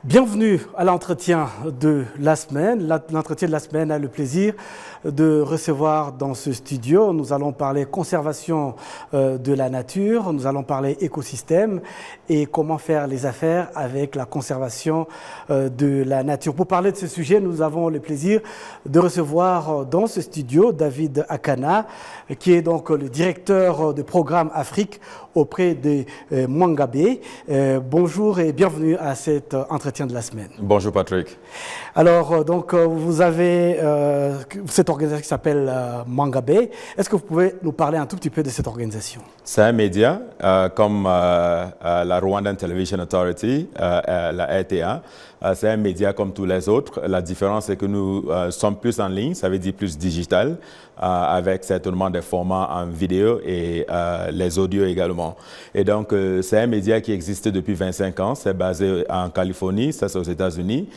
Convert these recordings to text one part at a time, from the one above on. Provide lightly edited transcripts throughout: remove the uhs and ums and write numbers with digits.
Bienvenue à l'entretien de la semaine. L'entretien de la semaine a le plaisir de recevoir dans ce studio. Nous allons parler conservation de la nature, nous allons parler écosystème et comment faire les affaires avec la conservation de la nature. Pour parler de ce sujet, nous avons le plaisir de recevoir dans ce studio David Akana, qui est donc le directeur de programme Afrique auprès de Mwangabe. Bonjour et bienvenue à cet entretien de la semaine. Bonjour Patrick. Alors, donc, vous avez cette organisation qui s'appelle Mwangabe. Est-ce que vous pouvez nous parler un tout petit peu de cette organisation? C'est un média comme la Rwandan Television Authority, la RTA. C'est un média comme tous les autres. La différence, c'est que nous sommes plus en ligne, ça veut dire plus digital, avec certainement des formats en vidéo et les audios également. Et donc, c'est un média qui existe depuis 25 ans. C'est basé en Californie, ça c'est aux États-Unis.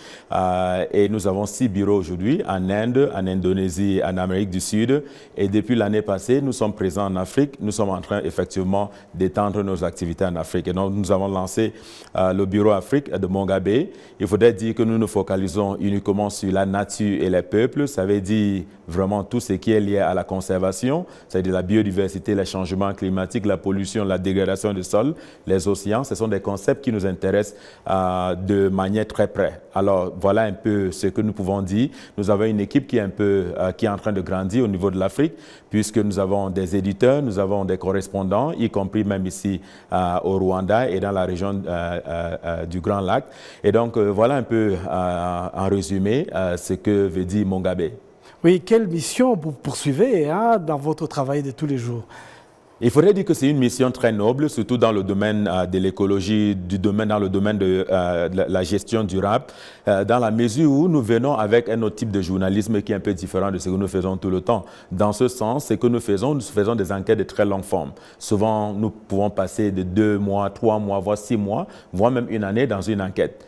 Et nous avons 6 bureaux aujourd'hui en Inde, en Indonésie, en Amérique du Sud. Et depuis l'année passée, nous sommes présents en Afrique. Nous sommes en train effectivement d'étendre nos activités en Afrique. Et donc, nous avons lancé le bureau Afrique de Mwangabe. Il faudrait dire que nous nous focalisons uniquement sur la nature et les peuples. Ça veut dire vraiment tout ce qui est lié à la conservation, c'est-à-dire la biodiversité, les changements climatiques, la pollution, la dégradation du sol, les océans. Ce sont des concepts qui nous intéressent de manière très près. Alors, voilà un peu ce que nous pouvons dire. Nous avons une équipe qui est en train de grandir au niveau de l'Afrique, puisque nous avons des éditeurs, nous avons des correspondants, y compris même ici au Rwanda et dans la région du Grand Lac. Et donc, voilà un peu en résumé ce que veut dire Mwangabe. Oui, quelle mission vous poursuivez dans votre travail de tous les jours? Il faudrait dire que c'est une mission très noble, surtout dans le domaine de l'écologie, dans le domaine de la gestion durable, dans la mesure où nous venons avec un autre type de journalisme qui est un peu différent de ce que nous faisons tout le temps. Dans ce sens, ce que nous faisons des enquêtes de très longue forme. Souvent, nous pouvons passer de 2 mois, 3 mois, voire 6 mois, voire même une année dans une enquête.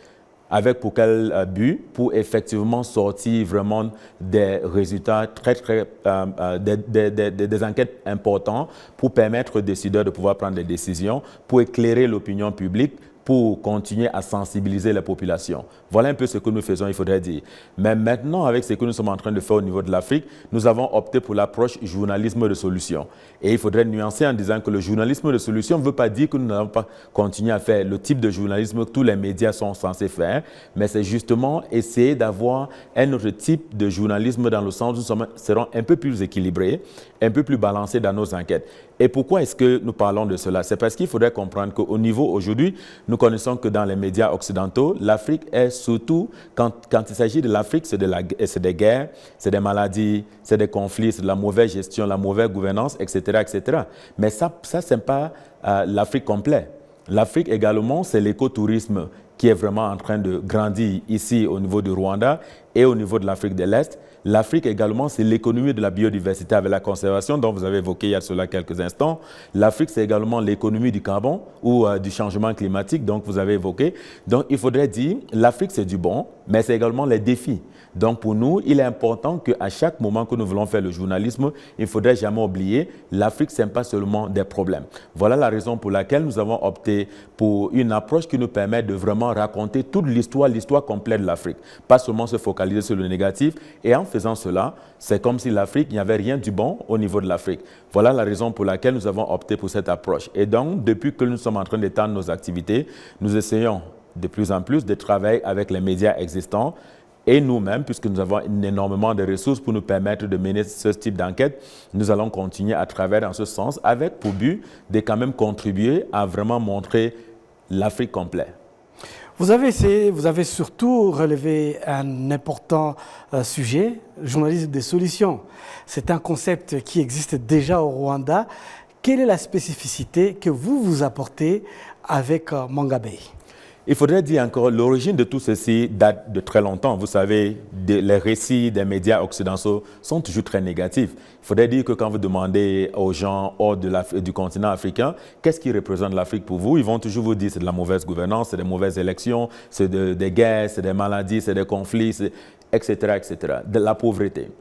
Avec pour quel but? Pour effectivement sortir vraiment des résultats des enquêtes importantes pour permettre aux décideurs de pouvoir prendre des décisions, pour éclairer l'opinion publique, pour continuer à sensibiliser la population. Voilà un peu ce que nous faisons, il faudrait dire. Mais maintenant, avec ce que nous sommes en train de faire au niveau de l'Afrique, nous avons opté pour l'approche journalisme de solution. Et il faudrait nuancer en disant que le journalisme de solution ne veut pas dire que nous n'allons pas continuer à faire le type de journalisme que tous les médias sont censés faire, mais c'est justement essayer d'avoir un autre type de journalisme dans le sens où nous serons un peu plus équilibrés, un peu plus balancés dans nos enquêtes. Et pourquoi est-ce que nous parlons de cela? C'est parce qu'il faudrait comprendre qu'au niveau aujourd'hui, nous connaissons que dans les médias occidentaux, l'Afrique est surtout, quand il s'agit de l'Afrique, c'est des guerres, c'est des maladies, c'est des conflits, c'est de la mauvaise gestion, la mauvaise gouvernance, etc. etc. Mais ça c'est pas l'Afrique complète. L'Afrique également, c'est l'écotourisme qui est vraiment en train de grandir ici au niveau du Rwanda et au niveau de l'Afrique de l'Est. L'Afrique également, c'est l'économie de la biodiversité avec la conservation dont vous avez évoqué il y a cela quelques instants. L'Afrique, c'est également l'économie du carbone ou du changement climatique, donc vous avez évoqué. Donc, il faudrait dire, l'Afrique, c'est du bon, mais c'est également les défis. Donc, pour nous, il est important qu'à chaque moment que nous voulons faire le journalisme, il ne faudrait jamais oublier, l'Afrique, ce n'est pas seulement des problèmes. Voilà la raison pour laquelle nous avons opté pour une approche qui nous permet de vraiment raconter toute l'histoire complète de l'Afrique. Pas seulement se focaliser sur le négatif. Et en faisant cela, c'est comme si l'Afrique, il n'y avait rien du bon au niveau de l'Afrique. Voilà la raison pour laquelle nous avons opté pour cette approche. Et donc, depuis que nous sommes en train d'étendre nos activités, nous essayons de plus en plus de travailler avec les médias existants et nous-mêmes, puisque nous avons énormément de ressources pour nous permettre de mener ce type d'enquête, nous allons continuer à travailler dans ce sens avec pour but de quand même contribuer à vraiment montrer l'Afrique complète. Vous avez surtout relevé un important sujet, le journalisme des solutions. C'est un concept qui existe déjà au Rwanda. Quelle est la spécificité que vous apportez avec Mwangabe? Il faudrait dire encore, l'origine de tout ceci date de très longtemps. Vous savez, les récits des médias occidentaux sont toujours très négatifs. Il faudrait dire que quand vous demandez aux gens hors du continent africain, qu'est-ce qui représente l'Afrique pour vous, ils vont toujours vous dire c'est de la mauvaise gouvernance, c'est des mauvaises élections, c'est des guerres, c'est des maladies, c'est des conflits, etc., etc., de la pauvreté.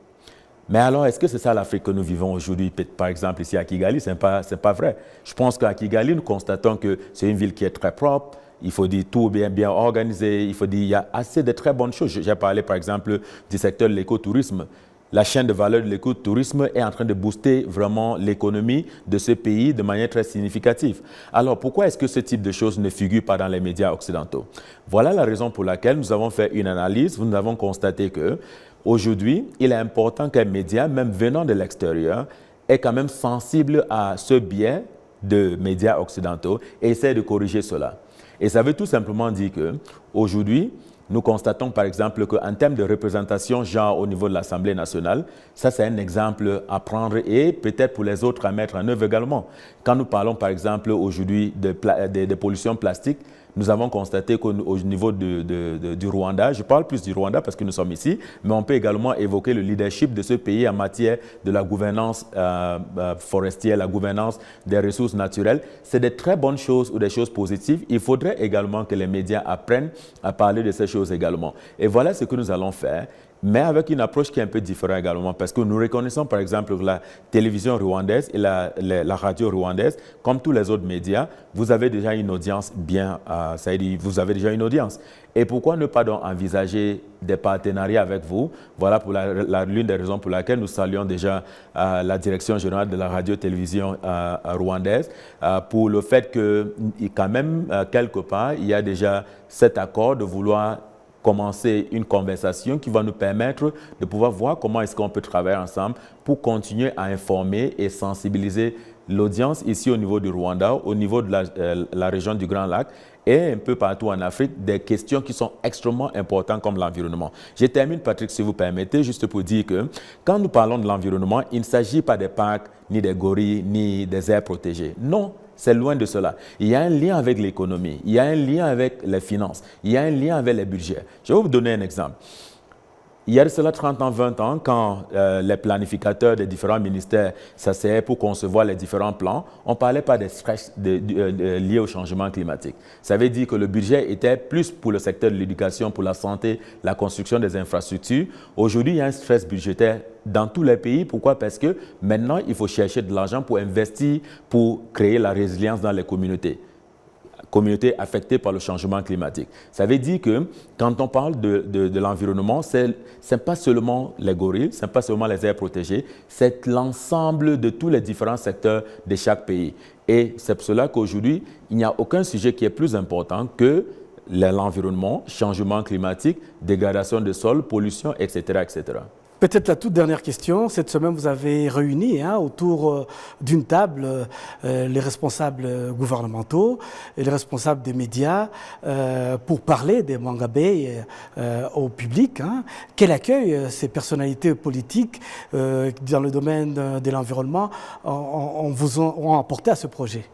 Mais alors, est-ce que c'est ça l'Afrique que nous vivons aujourd'hui, par exemple ici à Kigali? Ce n'est pas vrai. Je pense qu'à Kigali, nous constatons que c'est une ville qui est très propre, il faut dire tout bien organisé, il faut dire il y a assez de très bonnes choses. J'ai parlé par exemple du secteur de l'écotourisme. La chaîne de valeur de l'écotourisme est en train de booster vraiment l'économie de ce pays de manière très significative. Alors pourquoi est-ce que ce type de choses ne figure pas dans les médias occidentaux? Voilà la raison pour laquelle nous avons fait une analyse. Nous avons constaté que aujourd'hui, il est important qu'un média, même venant de l'extérieur, est quand même sensible à ce biais de médias occidentaux et essaie de corriger cela. Et ça veut tout simplement dire qu'aujourd'hui, nous constatons par exemple qu'en termes de représentation genre au niveau de l'Assemblée nationale, ça c'est un exemple à prendre et peut-être pour les autres à mettre en œuvre également. Quand nous parlons par exemple aujourd'hui de pollution plastique, nous avons constaté qu'au niveau du Rwanda, je parle plus du Rwanda parce que nous sommes ici, mais on peut également évoquer le leadership de ce pays en matière de la gouvernance forestière, la gouvernance des ressources naturelles. C'est de très bonnes choses ou des choses positives. Il faudrait également que les médias apprennent à parler de ces choses également. Et voilà ce que nous allons faire, mais avec une approche qui est un peu différente également, parce que nous reconnaissons par exemple que la télévision rwandaise et la radio rwandaise, comme tous les autres médias, vous avez déjà une audience ça veut dire vous avez déjà une audience. Et pourquoi ne pas donc envisager des partenariats avec vous? Voilà pour l'une des raisons pour laquelle nous saluons déjà la direction générale de la radio-télévision rwandaise pour le fait que quand même, quelque part, il y a déjà cet accord de vouloir commencer une conversation qui va nous permettre de pouvoir voir comment est-ce qu'on peut travailler ensemble pour continuer à informer et sensibiliser l'audience ici au niveau du Rwanda, au niveau de la région du Grand Lac et un peu partout en Afrique, des questions qui sont extrêmement importantes comme l'environnement. Je termine, Patrick, si vous permettez, juste pour dire que quand nous parlons de l'environnement, il ne s'agit pas des parcs, ni des gorilles, ni des aires protégées. Non. C'est loin de cela. Il y a un lien avec l'économie, il y a un lien avec les finances, il y a un lien avec les budgets. Je vais vous donner un exemple. Il y a de cela 30 ans, 20 ans, quand les planificateurs des différents ministères s'asseyaient pour concevoir les différents plans, on ne parlait pas des stress liés au changement climatique. Ça veut dire que le budget était plus pour le secteur de l'éducation, pour la santé, la construction des infrastructures. Aujourd'hui, il y a un stress budgétaire dans tous les pays. Pourquoi? Parce que maintenant, il faut chercher de l'argent pour investir, pour créer la résilience dans les communautés affectées par le changement climatique. Ça veut dire que quand on parle de l'environnement, ce n'est pas seulement les gorilles, ce n'est pas seulement les aires protégées, c'est l'ensemble de tous les différents secteurs de chaque pays. Et c'est pour cela qu'aujourd'hui, il n'y a aucun sujet qui est plus important que l'environnement, changement climatique, dégradation des sols, pollution, etc., etc. Peut-être la toute dernière question. Cette semaine, vous avez réuni autour d'une table les responsables gouvernementaux et les responsables des médias pour parler des Mangabé au public. Quel accueil ces personnalités politiques dans le domaine de l'environnement ont apporté à ce projet?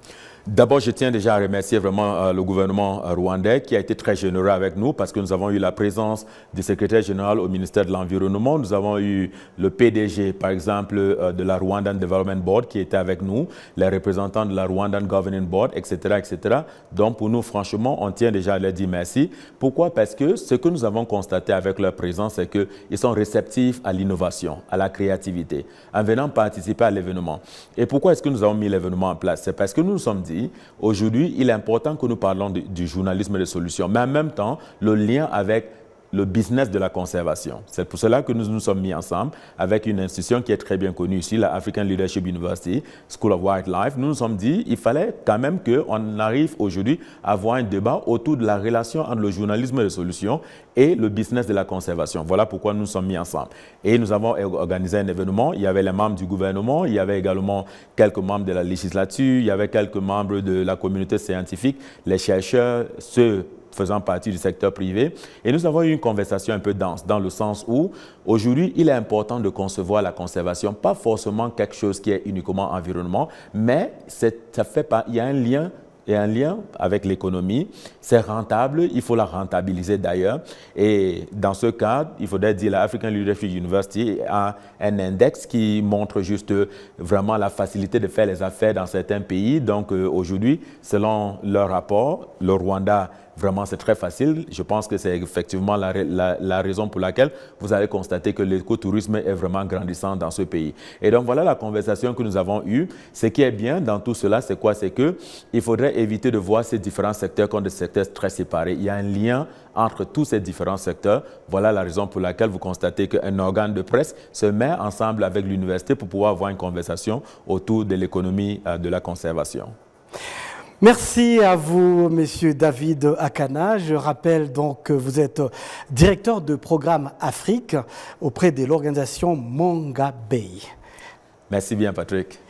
D'abord, je tiens déjà à remercier vraiment le gouvernement rwandais qui a été très généreux avec nous parce que nous avons eu la présence du secrétaire général au ministère de l'Environnement. Nous avons eu le PDG, par exemple, de la Rwandan Development Board qui était avec nous, les représentants de la Rwandan Governing Board, etc., etc. Donc, pour nous, franchement, on tient déjà à leur dire merci. Pourquoi? Parce que ce que nous avons constaté avec leur présence, c'est qu'ils sont réceptifs à l'innovation, à la créativité, en venant participer à l'événement. Et pourquoi est-ce que nous avons mis l'événement en place? C'est parce que nous nous sommes dit aujourd'hui, il est important que nous parlons du journalisme de solutions, mais en même temps, le lien avec le business de la conservation. C'est pour cela que nous nous sommes mis ensemble avec une institution qui est très bien connue ici, la African Leadership University, School of Wildlife. Nous nous sommes dit qu'il fallait quand même qu'on arrive aujourd'hui à avoir un débat autour de la relation entre le journalisme de solutions et le business de la conservation. Voilà pourquoi nous nous sommes mis ensemble. Et nous avons organisé un événement. Il y avait les membres du gouvernement, il y avait également quelques membres de la législature, il y avait quelques membres de la communauté scientifique, les chercheurs, ceux faisant partie du secteur privé. Et nous avons eu une conversation un peu dense, dans le sens où, aujourd'hui, il est important de concevoir la conservation, pas forcément quelque chose qui est uniquement environnement, mais il y a un lien avec l'économie, c'est rentable, il faut la rentabiliser d'ailleurs. Et dans ce cadre, il faudrait dire la African Leadership University a un index qui montre juste vraiment la facilité de faire les affaires dans certains pays. Donc aujourd'hui, selon leur rapport, le Rwanda Vraiment, c'est très facile. Je pense que c'est effectivement la raison pour laquelle vous allez constater que l'écotourisme est vraiment grandissant dans ce pays. Et donc, voilà la conversation que nous avons eue. Ce qui est bien dans tout cela, c'est quoi? C'est qu'il faudrait éviter de voir ces différents secteurs comme des secteurs très séparés. Il y a un lien entre tous ces différents secteurs. Voilà la raison pour laquelle vous constatez qu'un organe de presse se met ensemble avec l'université pour pouvoir avoir une conversation autour de l'économie de la conservation. Merci à vous, Monsieur David Akana. Je rappelle donc que vous êtes directeur de programme Afrique auprès de l'organisation Mongabay. Merci bien, Patrick.